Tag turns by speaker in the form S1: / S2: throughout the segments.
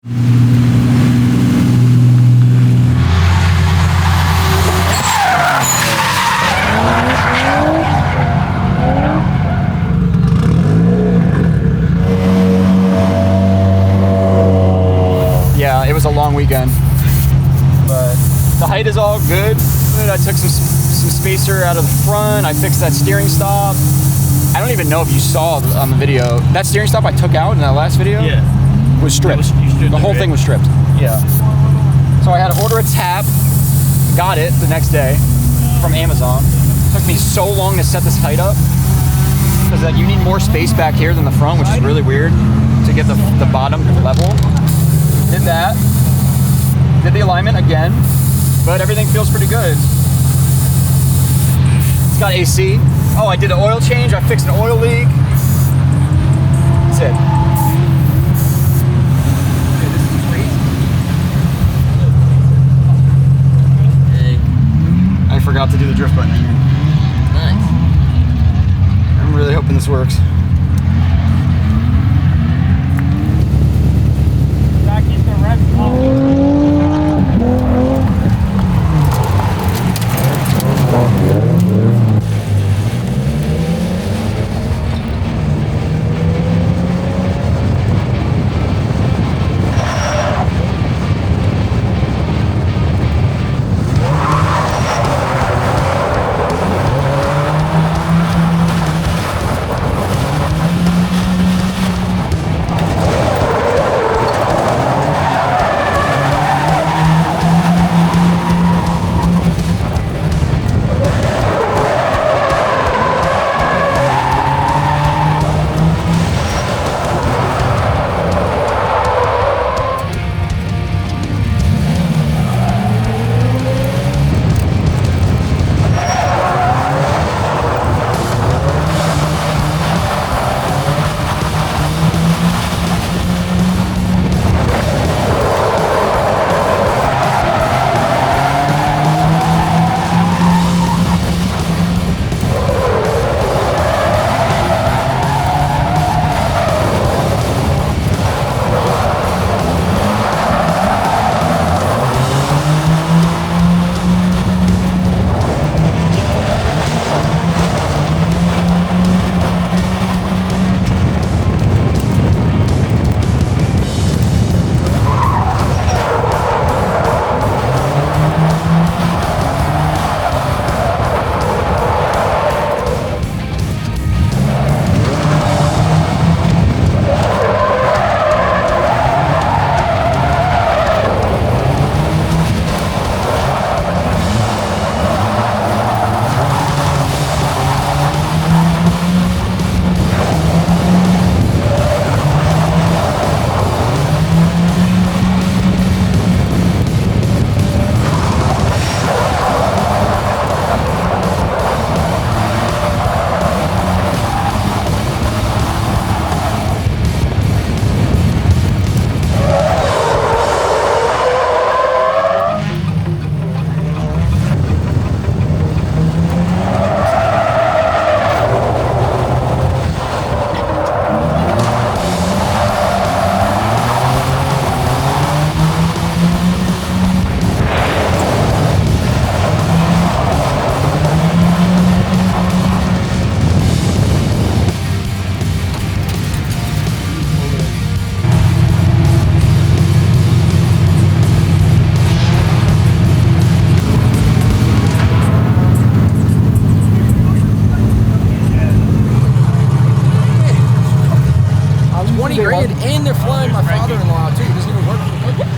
S1: Yeah, it was a long weekend, but the height is all good. I took some spacer out of the front. I fixed that steering stop. I don't even know if you saw on the video. That steering stop I took out in that last video was stripped. The whole thing was stripped. Yeah. So I had to order a tap. Got it the next day from Amazon. It took me so long to set this height up because you need more space back here than the front, which is really weird to get the bottom level. Did that. Did the alignment again, but everything feels pretty good. It's got AC. Oh, I did an oil change. I fixed an oil leak. That's it. I forgot to do the drift button again.
S2: Nice.
S1: I'm really hoping this works.
S3: Back in the red
S2: $20,000 and they're flying my father-in-law too. He's gonna work for the company.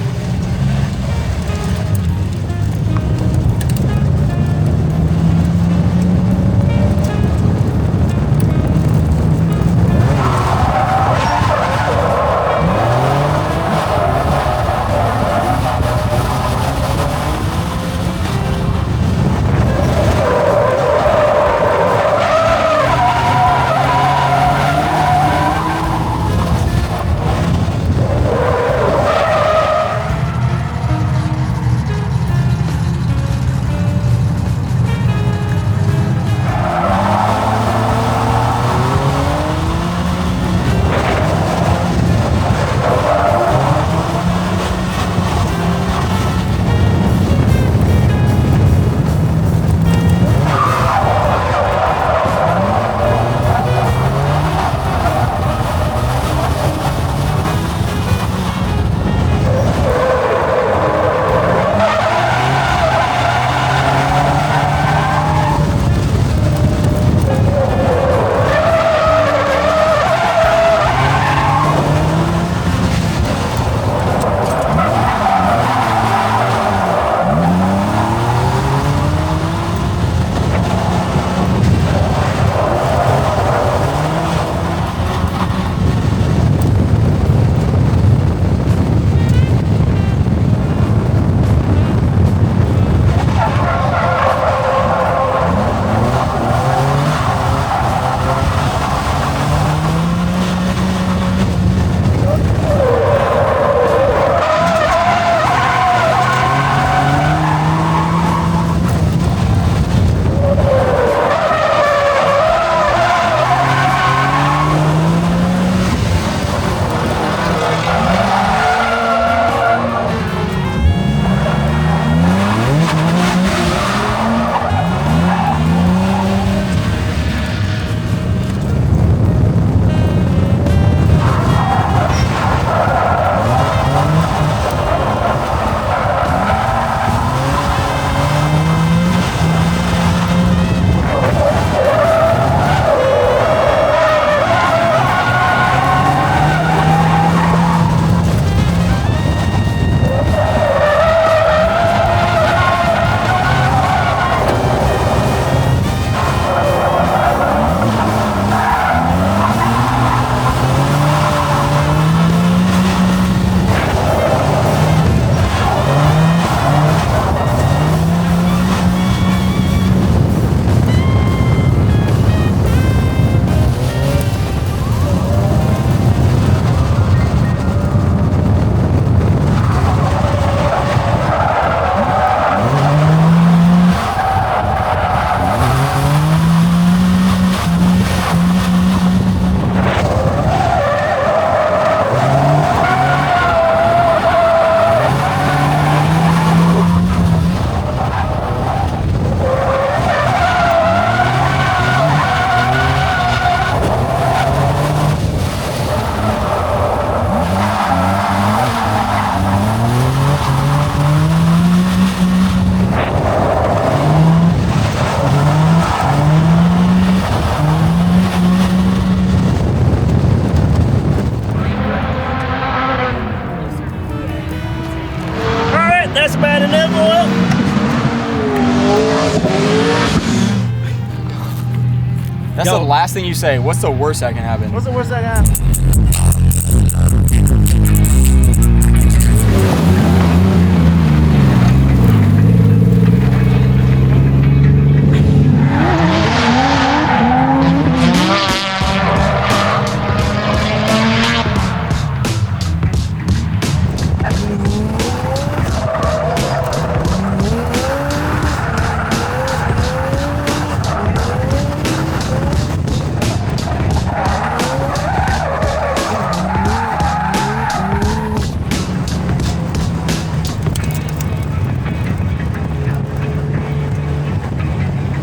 S1: the last thing you say? What's the worst that can happen?
S3: What's the worst that can happen?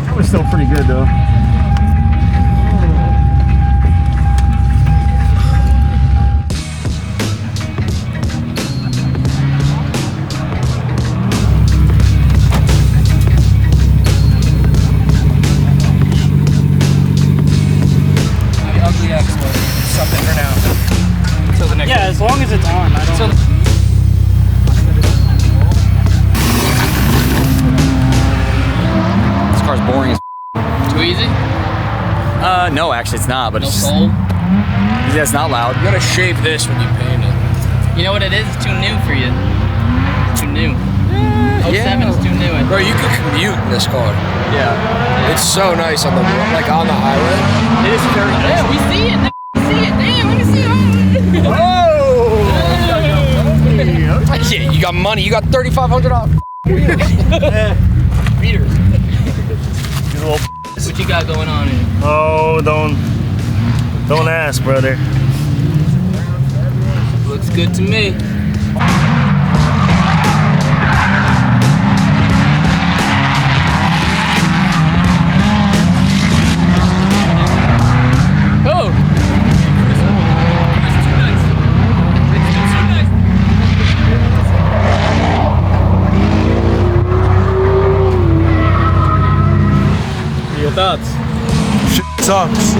S3: That was still pretty good though.
S2: Ugly X was something for now. Until the next
S3: Yeah, as long as it's on, I don't.
S1: This car's boring as
S2: Too easy?
S1: no, actually it's not, but
S2: No
S1: it's just,
S2: soul?
S1: yeah, it's not loud.
S2: You gotta shave this when you paint it.
S4: You know what it is? It's too new for you. Too new.
S1: Yeah.
S4: 07 is too new.
S2: Bro, you could commute in this car.
S1: Yeah.
S2: It's so nice on the on the highway.
S1: It is very nice.
S4: Yeah, we see it. We see it. Damn, let me see it.
S2: Yeah, you got money. You got $3,500.
S1: Meters.
S4: What you got going on here?
S3: Oh, don't ask, brother.
S4: Looks good to me. Oh!
S3: Your thoughts?
S5: Shit sucks.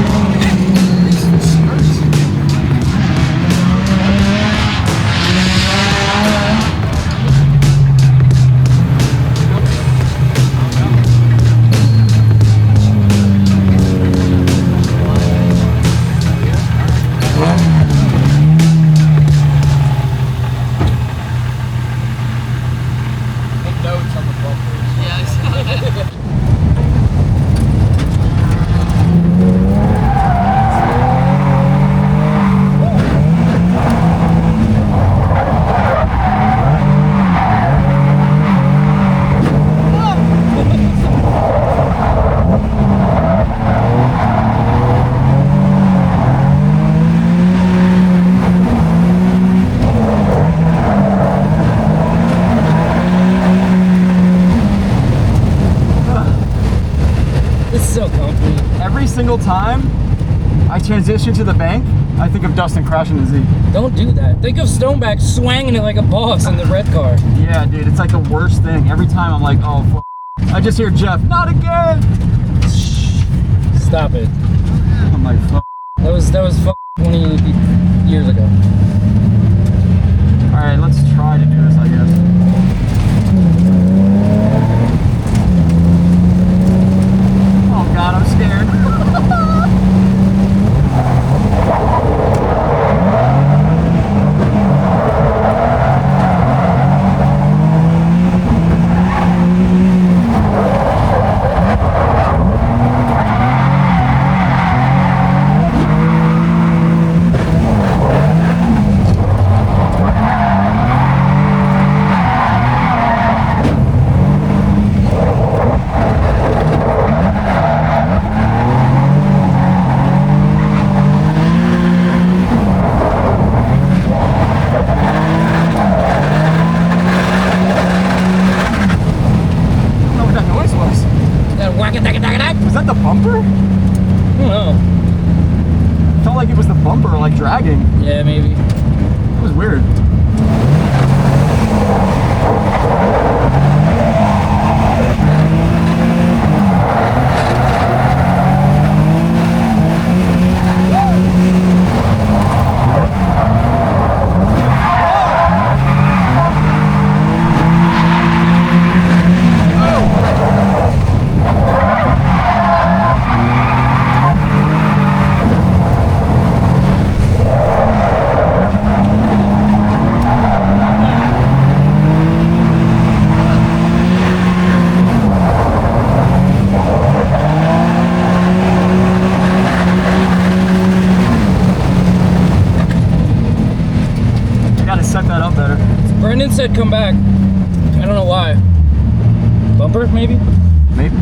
S2: Notes on the bumpers.
S4: Yeah, I saw that.
S2: This is so comfy.
S1: Every single time I transition to the bank, I think of Dustin crashing the Z.
S2: Don't do that. Think of Stoneback swanging it like a boss in the red car.
S1: Yeah, dude, it's like the worst thing. Every time I'm like, oh, I just hear Jeff, not again.
S2: Stop it.
S1: I'm like, fuck.
S2: That was 20 years ago.
S1: All right, let's try to do this, I guess. Oh God, I'm scared. gotta set that up better.
S2: Brendan said come back. I don't know why. Bumper, maybe?
S1: Maybe.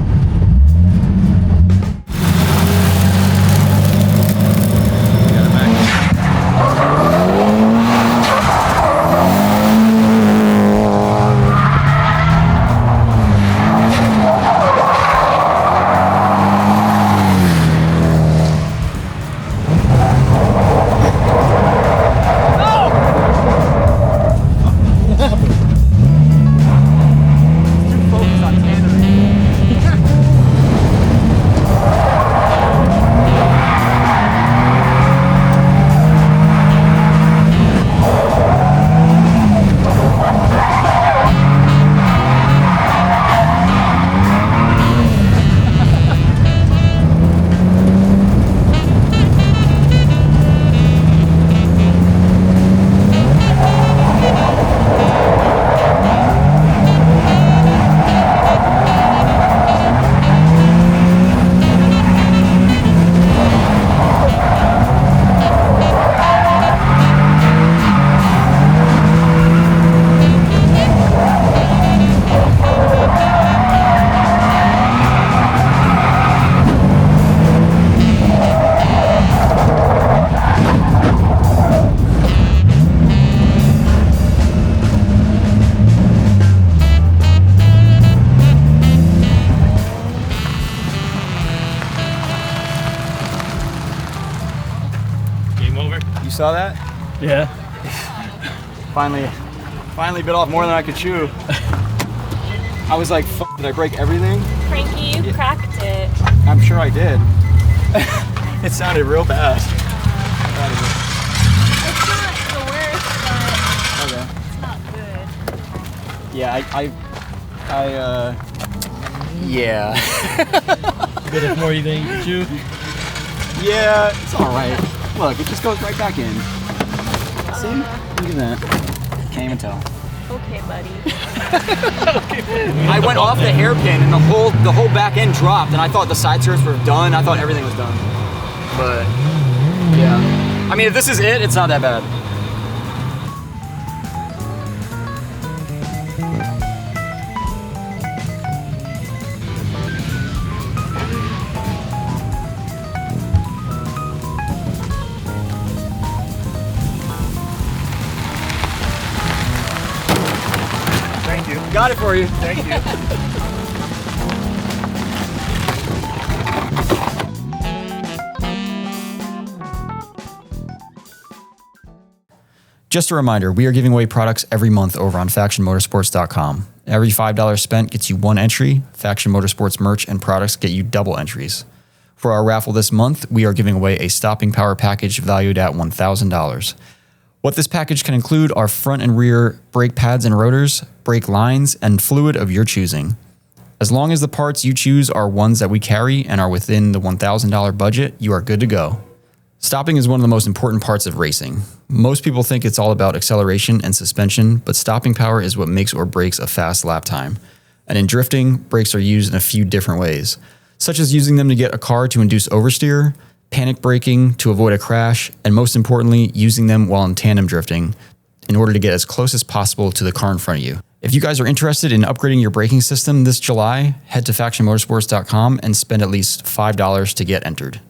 S1: You saw that?
S3: Yeah.
S1: Finally bit off more than I could chew. I was like, F did I break everything?
S6: Frankie, you cracked it.
S1: I'm sure I did. It sounded real bad.
S6: It's not the worst, but
S1: Okay.
S6: it's not good.
S1: Yeah, yeah.
S3: Bit of more you think you chew?
S1: Yeah, it's all right. Look, it just goes right back in. See? Look at that. Can't even tell.
S6: Okay, buddy.
S1: I went off the hairpin and the whole back end dropped, and I thought the side skirts were done. I thought everything was done. But yeah, I mean, if this is it, it's not that bad.
S3: Thank you.
S1: Got it for you.
S3: Thank you.
S1: Just a reminder, we are giving away products every month over on factionmotorsports.com. Every $5 spent gets you one entry. Faction Motorsports merch and products get you double entries. For our raffle this month, we are giving away a stopping power package valued at $1,000. What this package can include are front and rear brake pads and rotors, brake lines, and fluid of your choosing. As long as the parts you choose are ones that we carry and are within the $1,000 budget, you are good to go. Stopping is one of the most important parts of racing. Most people think it's all about acceleration and suspension, but stopping power is what makes or breaks a fast lap time. And in drifting, brakes are used in a few different ways, such as using them to get a car to induce oversteer, panic braking to avoid a crash, and most importantly, using them while in tandem drifting in order to get as close as possible to the car in front of you. If you guys are interested in upgrading your braking system this July, head to factionmotorsports.com and spend at least $5 to get entered.